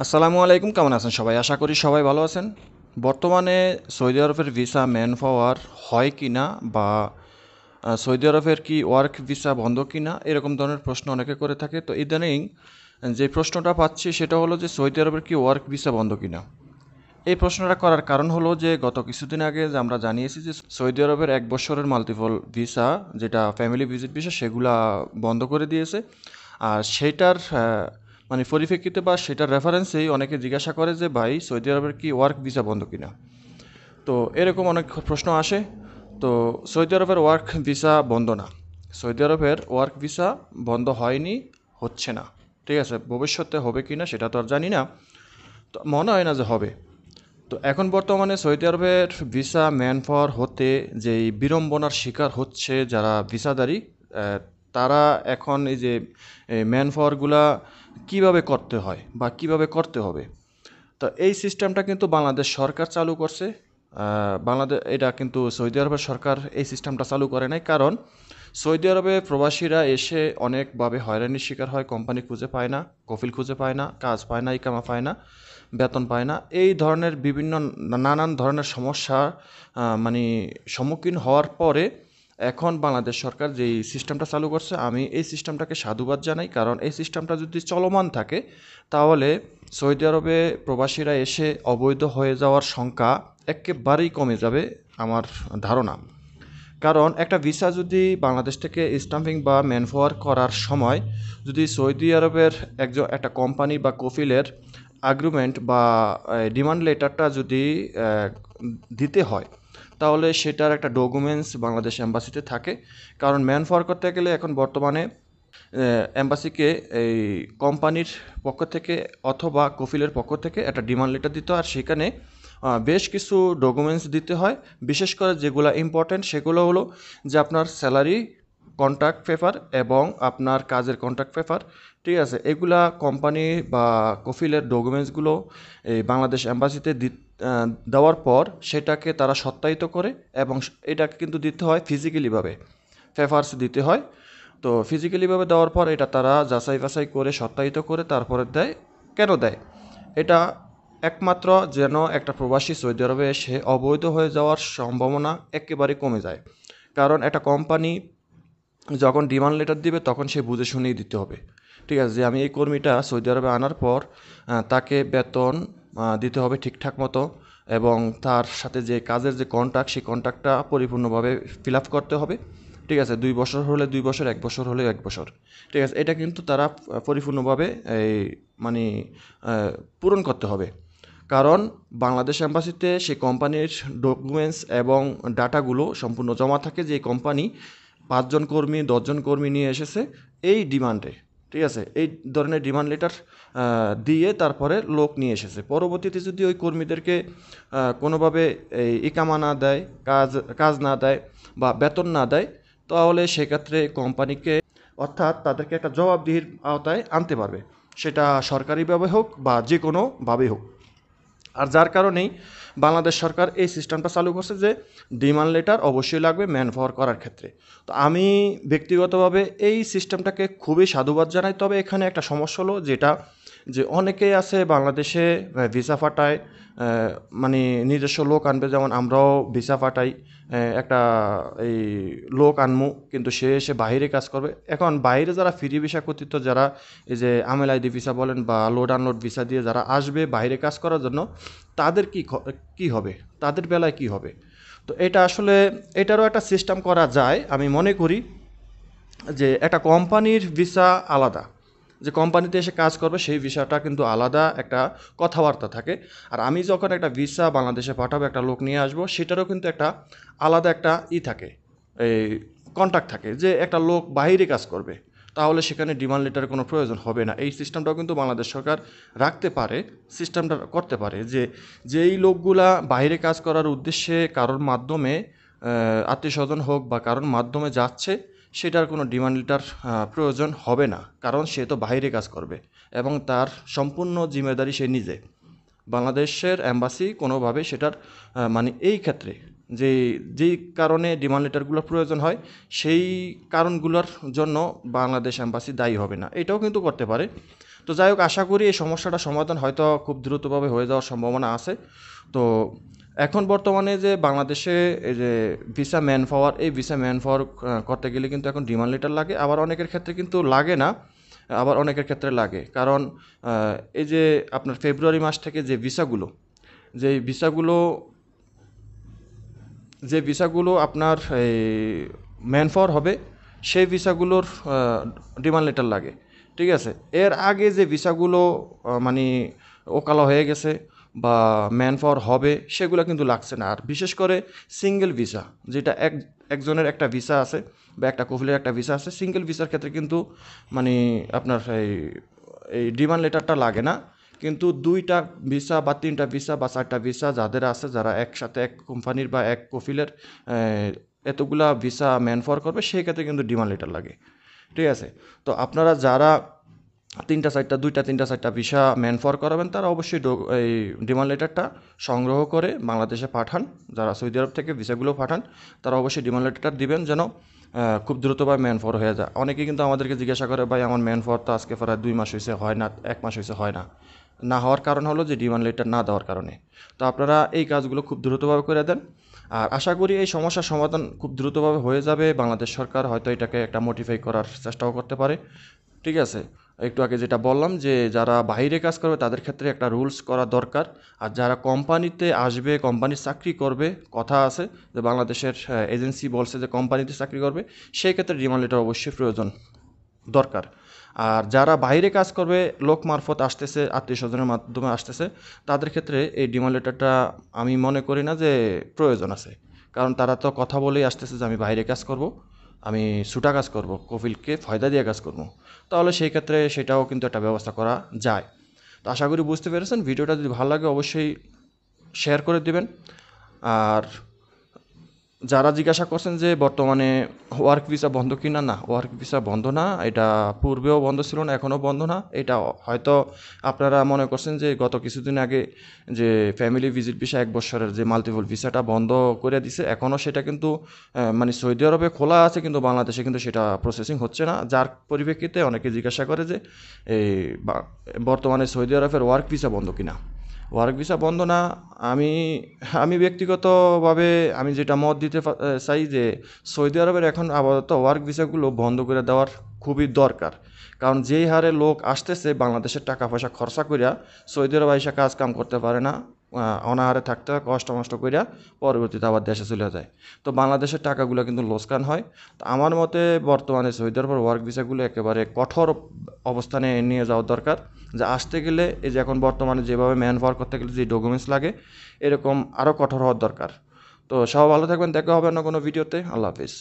আসসালামু আলাইকুম, কেমন আছেন সবাই? আশা করি সবাই ভালো আছেন। বর্তমানে সৌদি আরবের ভিসা ম্যান পাওয়ার হয় কি না, বা সৌদি আরবের কি ওয়ার্ক ভিসা বন্ধ কি না, এরকম ধরনের প্রশ্ন অনেকে করে থাকে। তো ইদানিং যে প্রশ্নটা পাচ্ছি সেটা হলো যে সৌদি আরবের কি ওয়ার্ক ভিসা বন্ধ কি না। এই প্রশ্নটা করার কারণ হলো যে গত কিছুদিন আগে যে আমরা জানিয়েছি যে সৌদি আরবের 1 বছরের মাল্টিপল ভিসা, যেটা ফ্যামিলি ভিজিট ভিসা, সেগুলা বন্ধ করে দিয়েছে। আর সেটার মানে পরিপ্রেক্ষিতে বা সেটার রেফারেন্সেই অনেকে জিজ্ঞাসা করে যে ভাই, সৌদি আরবের কি ওয়ার্ক ভিসা বন্ধ কিনা। তো এরকম অনেক প্রশ্ন আসে। তো সৌদি আরবের ওয়ার্ক ভিসা বন্ধ না। সৌদি আরবের ওয়ার্ক ভিসা বন্ধ হয়নি, হচ্ছে না। ঠিক আছে, ভবিষ্যতে হবে কি না সেটা তো আর জানি না। তো মনে হয় না যে হবে। তো এখন বর্তমানে সৌদি আরবের ভিসা ম্যান পাওয়ার হতে যেই বিড়ম্বনার শিকার হচ্ছে যারা ভিসাদারী, তারা এখন এই যে ম্যান পাওয়ারগুলা কীভাবে করতে হয় বা কিভাবে করতে হবে। তো এই সিস্টেমটা কিন্তু বাংলাদেশ সরকার চালু করছে। বাংলাদেশ, এটা কিন্তু সৌদি আরবের সরকার এই সিস্টেমটা চালু করে নাই। কারণ সৌদি আরবে প্রবাসীরা এসে অনেকভাবে হয়রানির শিকার হয়। কোম্পানি খুঁজে পায় না, কফিল খুঁজে পায় না, কাজ পায় না, ইকামা পায় না, বেতন পায় না। এই ধরনের বিভিন্ন নানান ধরনের সমস্যা মানে সম্মুখীন হওয়ার পরে এখন বাংলাদেশ সরকার যেই সিস্টেমটা চালু করছে, আমি এই সিস্টেমটাকে সাধুবাদ জানাই। কারণ এই সিস্টেমটা যদি চলমান থাকে তাহলে সৌদি আরবে প্রবাসীরা এসে অবৈধ হয়ে যাওয়ার সংখ্যা একেবারেই কমে যাবে আমার ধারণা। কারণ একটা ভিসা যদি বাংলাদেশ থেকে স্টাম্পিং বা ম্যানপাওয়ার করার সময় যদি সৌদি আরবের একটা কোম্পানি বা কফিলের আগ্রিমেন্ট বা ডিমান্ড লেটারটা যদি দিতে হয়, তাহলে সেটার একটা ডকুমেন্টস বাংলাদেশ এম্বাসিতে থাকে। কারণ ম্যান পাওয়ার করতে গেলে এখন বর্তমানে এম্বাসিকে এই কোম্পানির পক্ষ থেকে অথবা কফিলের পক্ষ থেকে একটা ডিমান্ড লেটার দিতে হয়। আর সেখানে বেশ কিছু ডকুমেন্টস দিতে হয়। বিশেষ করে যেগুলো ইম্পর্ট্যান্ট সেগুলো হলো যে আপনার স্যালারি কন্ট্রাক্ট পেপার এবং আপনার কাজের কন্ট্রাক্ট পেপার। ঠিক আছে, এগুলা কোম্পানি বা কফিলের ডকুমেন্টসগুলো এই বাংলাদেশ এম্বাসিতে দেওয়ার পর সেটাকে তারা সত্যায়িত করে। এবং এটাকে কিন্তু দিতে হয় ফিজিক্যালিভাবে, পেপারস দিতে হয়। তো ফিজিক্যালিভাবে দেওয়ার পর এটা তারা যাচাই বাছাই করে সত্যায়িত করে তারপরে দেয়। কেন দেয়? এটা একমাত্র যেন একটা প্রবাসী সৌদি আরবে এসে অবৈধ হয়ে যাওয়ার সম্ভাবনা একেবারে কমে যায়। কারণ একটা কোম্পানি যখন ডিমান্ড লেটার দিবে তখন সে বুঝে শুনেই দিতে হবে। ঠিক আছে, যে আমি এই কর্মীটা সৌদি আরবে আনার পর তাকে বেতন দিতে হবে ঠিকঠাক মতো, এবং তার সাথে যে কাজের যে কন্ট্রাক্ট, সেই কন্ট্রাক্টটা পরিপূর্ণভাবে ফিল আপ করতে হবে। ঠিক আছে, 2 বছর হলে 2 বছর, 1 বছর হলে 1 বছর। ঠিক আছে, এটা কিন্তু তারা পরিপূর্ণভাবে এই মানে পূরণ করতে হবে। কারণ বাংলাদেশ এম্বাসিতে সেই কোম্পানির ডকুমেন্টস এবং ডাটাগুলো সম্পূর্ণ জমা থাকে যে কোম্পানি 5 জন কর্মী, 10 জন কর্মী নিয়ে এসেছে এই ডিমান্ডে। ঠিক আছে, এই ধরনের ডিমান্ড লেটার দিয়ে তারপরে লোক নিয়ে এসেছে। পরবর্তীতে যদি ওই কর্মীদেরকে কোনোভাবে এই ইকামা না দেয়, কাজ কাজ না দেয় বা বেতন না দেয়, তাহলে সেক্ষেত্রে কোম্পানিকে, অর্থাৎ তাদেরকে একটা জবাবদিহির আওতায় আনতে পারবে। সেটা সরকারিভাবে হোক বা যে কোনোভাবেই হোক। আর যার কারণেই বাংলাদেশ সরকার এই সিস্টেমটা চালু করছে যে ডিমান্ড লেটার অবশ্যই লাগবে ম্যান পাওয়ার করার ক্ষেত্রে। তো আমি ব্যক্তিগতভাবে এই সিস্টেমটাকে খুবই সাধুবাদ জানাই। তবে এখানে একটা সমস্যা হলো যেটা, যে অনেকেই আছে বাংলাদেশে ভিসা ফাটায়, মানে নিজস্ব লোক আনবে, যেমন আমরাও ভিসা ফাটাই, একটা এই লোক আনমু, কিন্তু সে এসে বাইরে কাজ করবে। এখন বাইরে যারা ফ্রি ভিসা কর্তৃত্ব, যারা এই যে আমেল আইডি ভিসা বলেন বা লোড আনলোড ভিসা দিয়ে যারা আসবে বাইরে কাজ করার জন্য, তাদের কি হবে, তাদের বেলায় কি হবে। তো এটা আসলে, এটারও একটা সিস্টেম করা যায় আমি মনে করি। যে একটা কোম্পানির ভিসা আলাদা, যে কোম্পানিতে এসে কাজ করবে সেই ভিসাটা কিন্তু আলাদা একটা কথাবার্তা থাকে। আর আমি যখন একটা ভিসা বাংলাদেশে পাঠাবো, একটা লোক নিয়ে আসবো, সেটারও কিন্তু একটা আলাদা একটা থাকে, এই কন্ট্যাক্ট থাকে যে একটা লোক বাইরে কাজ করবে, তাহলে সেখানে ডিমান্ড লেটারের কোনো প্রয়োজন হবে না। এই সিস্টেমটাও কিন্তু বাংলাদেশ সরকার রাখতে পারে, সিস্টেমটা করতে পারে যে যেই লোকগুলা বাইরে কাজ করার উদ্দেশ্যে কারোর মাধ্যমে, আত্মীয় স্বজন হোক বা কারোর মাধ্যমে যাচ্ছে, সেটার কোনো ডিমান্ড লেটার প্রয়োজন হবে না। কারণ সে তো বাইরে কাজ করবে এবং তার সম্পূর্ণ জিম্মেদারি সে নিজে। বাংলাদেশের অ্যাম্বাসি কোনোভাবে সেটার মানে এই ক্ষেত্রে যে যেই কারণে ডিমান্ড লেটারগুলোর প্রয়োজন হয়, সেই কারণগুলোর জন্য বাংলাদেশ অ্যাম্বাসি দায়ী হবে না। এটাও কিন্তু করতে পারে। তো যাই হোক, আশা করি এই সমস্যাটা সমাধান হয়তো খুব দ্রুতভাবে হয়ে যাওয়ার সম্ভাবনা আছে। তো এখন বর্তমানে যে বাংলাদেশে এই যে ভিসা ম্যান পাওয়ার, এই ভিসা ম্যান পাওয়ার করতে গেলে কিন্তু এখন ডিমান্ড লেটার লাগে, আবার অনেকের ক্ষেত্রে কিন্তু লাগে না, আবার অনেকের ক্ষেত্রে লাগে। কারণ এই যে আপনার ফেব্রুয়ারি মাস থেকে যে ভিসাগুলো, যে ভিসাগুলো যে ভিসাগুলো আপনার এই ম্যান পাওয়ার হবে, সেই ভিসাগুলোর ডিমান্ড লেটার লাগে, ঠিক আছে। এর আগে যে ভিসাগুলো মানে ওকালা হয়ে গেছে বা ম্যান পাওয়ার হবে, সেগুলো কিন্তু লাগছে না। আর বিশেষ করে সিঙ্গেল ভিসা, যেটা একজনের একটা ভিসা আছে বা একটা কফিলের একটা ভিসা আছে, সিঙ্গেল ভিসার ক্ষেত্রে কিন্তু মানে আপনার এই ডিমান্ড লেটারটা লাগে না। কিন্তু 2টা ভিসা বা 3টা ভিসা বা 4টা ভিসা যাদের আছে, যারা একসাথে এক কোম্পানির বা এক কফিলের এতগুলা ভিসা ম্যান পাওয়ার করবে, সেই ক্ষেত্রে কিন্তু ডিমান্ড লেটার লাগে, ঠিক আছে। তো আপনারা যারা 2টা 3টা 4টা ভিসা ম্যান পাওয়ার করাবেন, তারা অবশ্যই এই ডিমান্ড লেটারটা সংগ্রহ করে বাংলাদেশে পাঠান। যারা সৌদি আরব থেকে ভিসাগুলো পাঠান, তারা অবশ্যই ডিমান্ড লেটারটা দিবেন, যেন খুব দ্রুতভাবে ম্যান পাওয়ার হয়ে যায়। অনেকেই কিন্তু আমাদেরকে জিজ্ঞাসা করে, ভাই আমার ম্যান পাওয়ার তো আজকে প্রায় 2 মাস হয়েছে, হয় না, 1 মাস হয়েছে, হয় না। না হওয়ার কারণ হলো যে ডিমান্ড লেটার না দেওয়ার কারণে। তো আপনারা এই কাজগুলো খুব দ্রুতভাবে করে দেন, আর আশা করি এই সমস্যার সমাধান খুব দ্রুতভাবে হয়ে যাবে। বাংলাদেশ সরকার হয়তো এটাকে একটা মোটিফাই করার চেষ্টাও করতে পারে, ঠিক আছে। একটু আগে যেটা বললাম যে যারা বাইরে কাজ করবে তাদের ক্ষেত্রে একটা রুলস করা দরকার, আর যারা কোম্পানিতে আসবে, কোম্পানির চাকরি করবে, কথা আছে যে বাংলাদেশের এজেন্সি বলছে যে কোম্পানিতে চাকরি করবে, সেই ক্ষেত্রে ডিমান্ড লেটার অবশ্যই প্রয়োজন দরকার। আর যারা বাইরে কাজ করবে, লোক মারফত আসতেছে, আত্মীয় স্বজনের মাধ্যমে আসতেছে, তাদের ক্ষেত্রে এই ডিমান্ড লেটারটা আমি মনে করি না যে প্রয়োজন আছে। কারণ তারা তো কথা বলেই আসতেছে যে আমি বাইরে কাজ করব, আমি ছুটা কাজ করব, কফিলকে ফয়দা দিয়ে কাজ করব। তাহলে সেই ক্ষেত্রে সেটাও কিন্তু একটা ব্যবস্থা করা যায়। তো আশা করি বুঝতে পেরেছেন। ভিডিওটা যদি ভালো লাগে অবশ্যই শেয়ার করে দিবেন। আর যারা জিজ্ঞাসা করছেন যে বর্তমানে ওয়ার্ক ভিসা বন্ধ কি না, না, ওয়ার্ক ভিসা বন্ধ না। এটা পূর্বেও বন্ধ ছিল না, এখনও বন্ধ না। এটা হয়তো আপনারা মনে করছেন যে গত কিছুদিন আগে যে ফ্যামিলি ভিজিট ভিসা 1 বছরের যে মাল্টিপল ভিসাটা বন্ধ করে দিছে, এখনও সেটা কিন্তু মানে সৌদি আরবে খোলা আছে, কিন্তু বাংলাদেশে কিন্তু সেটা প্রসেসিং হচ্ছে না। যার পরিপ্রেক্ষিতে অনেকে জিজ্ঞাসা করে যে এই বর্তমানে সৌদি আরবের ওয়ার্ক ভিসা বন্ধ কিনা। ওয়ার্ক ভিসা বন্ধ না। আমি আমি ব্যক্তিগতভাবে আমি যেটা মত দিতে চাই যে সৌদি আরবের এখন আপাতত ওয়ার্ক ভিসাগুলো বন্ধ করে দেওয়ার খুবই দরকার। কারণ যেই হারে লোক আসতেছে, বাংলাদেশের টাকা পয়সা খরচা করিয়া সৌদি আরব এসে কাজ কাম করতে পারে না, অনাহারে থাকতে হয়, কষ্ট মষ্ট করিয়া পরবর্তীতে আবার দেশে চলে যায়। তো বাংলাদেশের টাকাগুলো কিন্তু লোকসান হয়। তো আমার মতে বর্তমানে সৌদি আরবের ওয়ার্ক ভিসাগুলো একেবারে কঠোর অবস্থানে নিয়ে যাওয়া দরকার। যে আসতে গেলে এই যে এখন বর্তমানে যেভাবে ম্যান পাওয়ার করতে গেলে যে ডকুমেন্টস লাগে, এরকম আরও কঠোর হওয়ার দরকার। তো সবাই ভালো থাকবেন, দেখা হবে না কোনো ভিডিওতে। আল্লাহ হাফিজ।